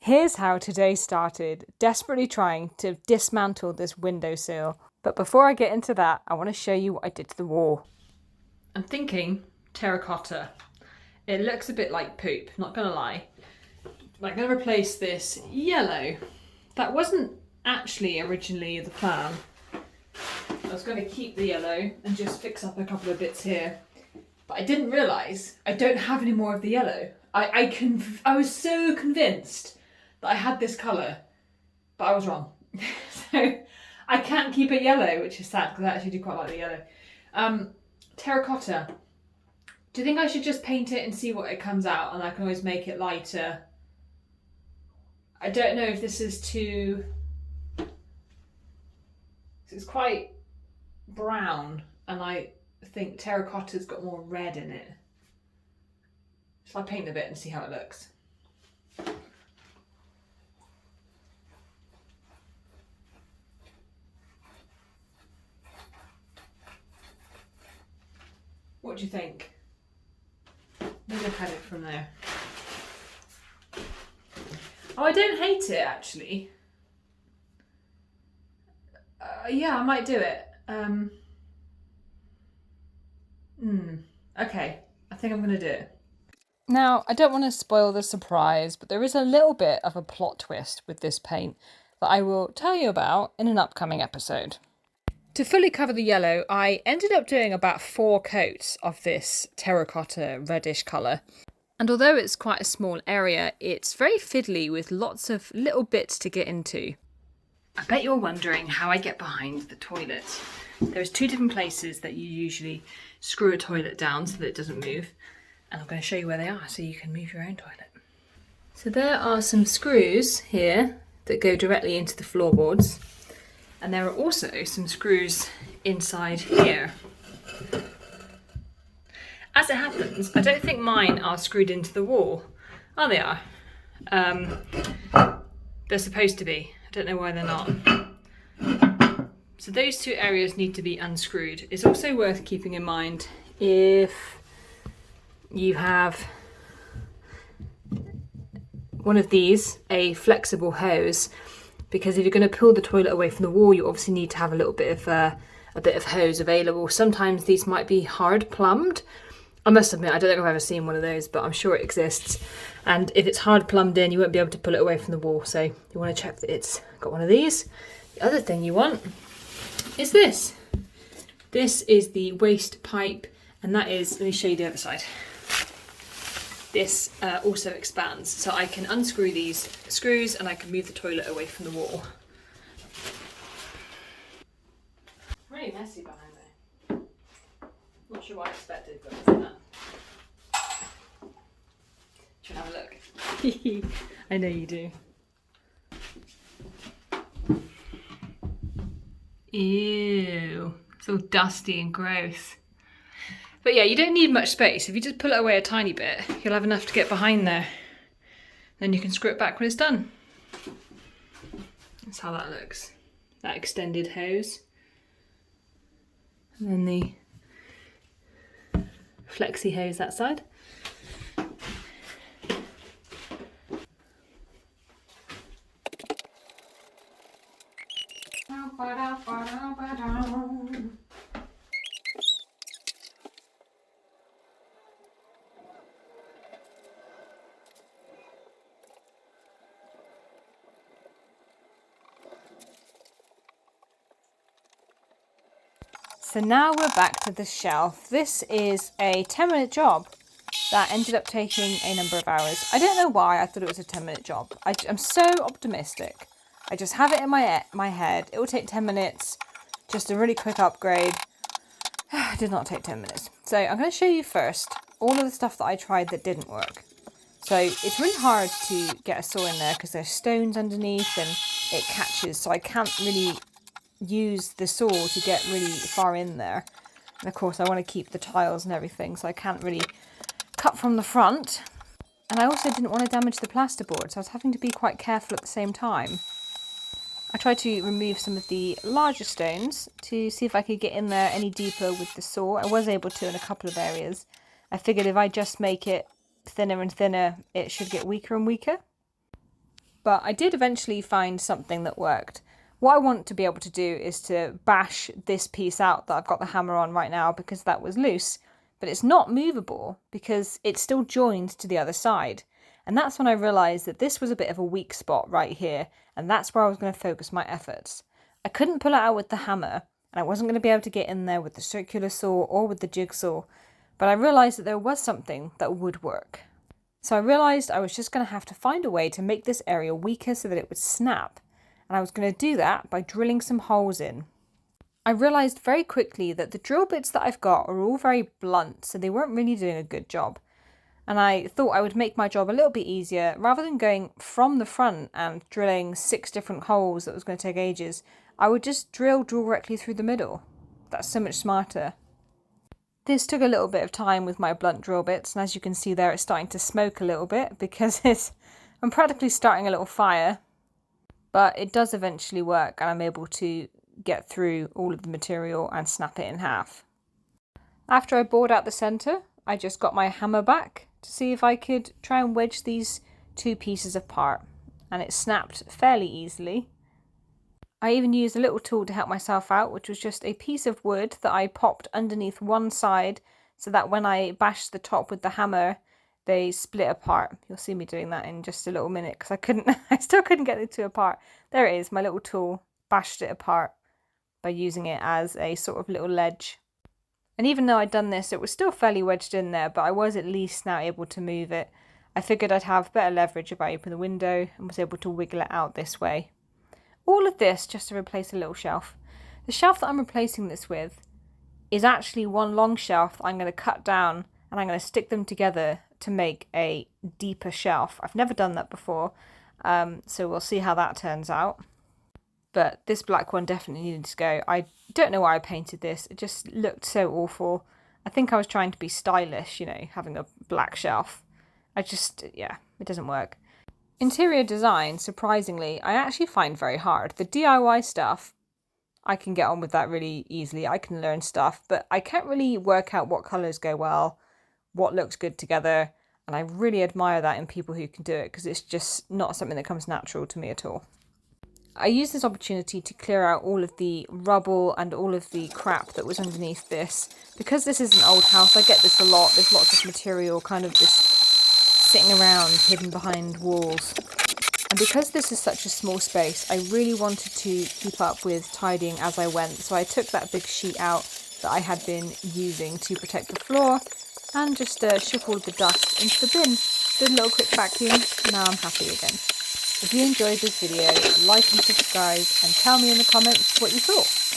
Here's how today started, desperately trying to dismantle this windowsill. But before I get into that, I want to show you what I did to the wall. I'm thinking terracotta. It looks a bit like poop, not gonna lie. I'm gonna replace this yellow. That wasn't actually originally the plan. I was gonna keep the yellow and just fix up a couple of bits here. But I didn't realise I don't have any more of the yellow. I was so convinced that I had this colour, but I was wrong. So I can't keep it yellow, which is sad because I actually do quite like the yellow. Terracotta. Do you think I should just paint it and see what it comes out, and I can always make it lighter? I don't know if this is too... It's quite brown, and I think terracotta's got more red in it. Shall I paint a bit and see how it looks? What do you think? Maybe look at it from there. Oh, I don't hate it actually. Yeah, I might do it. Okay, I think I'm going to do it. Now, I don't want to spoil the surprise, but there is a little bit of a plot twist with this paint that I will tell you about in an upcoming episode. To fully cover the yellow, I ended up doing about 4 coats of this terracotta reddish colour. And although it's quite a small area, it's very fiddly with lots of little bits to get into. I bet you're wondering how I get behind the toilet. There's 2 different places that you usually screw a toilet down so that it doesn't move. And I'm going to show you where they are so you can move your own toilet. So there are some screws here that go directly into the floorboards. And there are also some screws inside here. As it happens, I don't think mine are screwed into the wall. Oh, they are. They're supposed to be. I don't know why they're not. So those 2 areas need to be unscrewed. It's also worth keeping in mind if you have one of these, a flexible hose, because if you're going to pull the toilet away from the wall, you obviously need to have a little bit of hose available. Sometimes these might be hard plumbed. I must admit, I don't think I've ever seen one of those, but I'm sure it exists. And if it's hard plumbed in, you won't be able to pull it away from the wall. So you want to check that it's got one of these. The other thing you want is this. This is the waste pipe, and that is, let me show you the other side. This also expands, so I can unscrew these screws and I can move the toilet away from the wall. Really messy behind there. Not sure what I expected, but isn't that? Do you want to have a look? I know you do. Ew, it's all dusty and gross. But yeah, you don't need much space. If you just pull it away a tiny bit, you'll have enough to get behind there. Then you can screw it back when it's done. That's how that looks. That extended hose. And then the flexi hose that side. So now we're back to the shelf. This is a 10-minute job that ended up taking a number of hours. I don't know why I thought it was a 10-minute job. I'm so optimistic. I just have it in my head. It will take 10 minutes, just a really quick upgrade. It did not take 10 minutes. So I'm going to show you first all of the stuff that I tried that didn't work. So it's really hard to get a saw in there because there's stones underneath and it catches. So I can't really use the saw to get really far in there. And of course I want to keep the tiles and everything, so I can't really cut from the front. And I also didn't want to damage the plasterboard, so I was having to be quite careful at the same time. I tried to remove some of the larger stones to see if I could get in there any deeper with the saw. I was able to in a couple of areas. I figured if I just make it thinner and thinner, it should get weaker and weaker. But I did eventually find something that worked. What I want to be able to do is to bash this piece out that I've got the hammer on right now because that was loose, but it's not movable because it's still joined to the other side. And that's when I realised that this was a bit of a weak spot right here, and that's where I was going to focus my efforts. I couldn't pull it out with the hammer, and I wasn't going to be able to get in there with the circular saw or with the jigsaw, but I realised that there was something that would work. So I realised I was just going to have to find a way to make this area weaker so that it would snap. And I was going to do that by drilling some holes in. I realised very quickly that the drill bits that I've got are all very blunt, so they weren't really doing a good job. And I thought I would make my job a little bit easier. Rather than going from the front and drilling 6 different holes that was going to take ages, I would just drill directly through the middle. That's so much smarter. This took a little bit of time with my blunt drill bits, and as you can see there, it's starting to smoke a little bit because I'm practically starting a little fire. But it does eventually work, and I'm able to get through all of the material and snap it in half. After I bored out the centre, I just got my hammer back to see if I could try and wedge these 2 pieces apart, and it snapped fairly easily. I even used a little tool to help myself out, which was just a piece of wood that I popped underneath one side so that when I bashed the top with the hammer, they split apart. You'll see me doing that in just a little minute because I still couldn't get the 2 apart. There it is, my little tool, bashed it apart by using it as a sort of little ledge. And even though I'd done this, it was still fairly wedged in there, but I was at least now able to move it. I figured I'd have better leverage if I opened the window and was able to wiggle it out this way. All of this just to replace a little shelf. The shelf that I'm replacing this with is actually one long shelf that I'm going to cut down and I'm going to stick them together to make a deeper shelf. I've never done that before, so we'll see how that turns out. But this black one definitely needed to go. I don't know why I painted this. It just looked so awful. I think I was trying to be stylish, having a black shelf. It doesn't work. Interior design, surprisingly, I actually find very hard. The DIY stuff, I can get on with that really easily. I can learn stuff, but I can't really work out what colours go well, what looks good together, and I really admire that in people who can do it because it's just not something that comes natural to me at all. I used this opportunity to clear out all of the rubble and all of the crap that was underneath this. Because this is an old house, I get this a lot. There's lots of material kind of just sitting around hidden behind walls. And because this is such a small space, I really wanted to keep up with tidying as I went. So I took that big sheet out that I had been using to protect the floor and just shook all of the dust into the bin. Did a little quick vacuum, now I'm happy again. If you enjoyed this video, like and subscribe and tell me in the comments what you thought.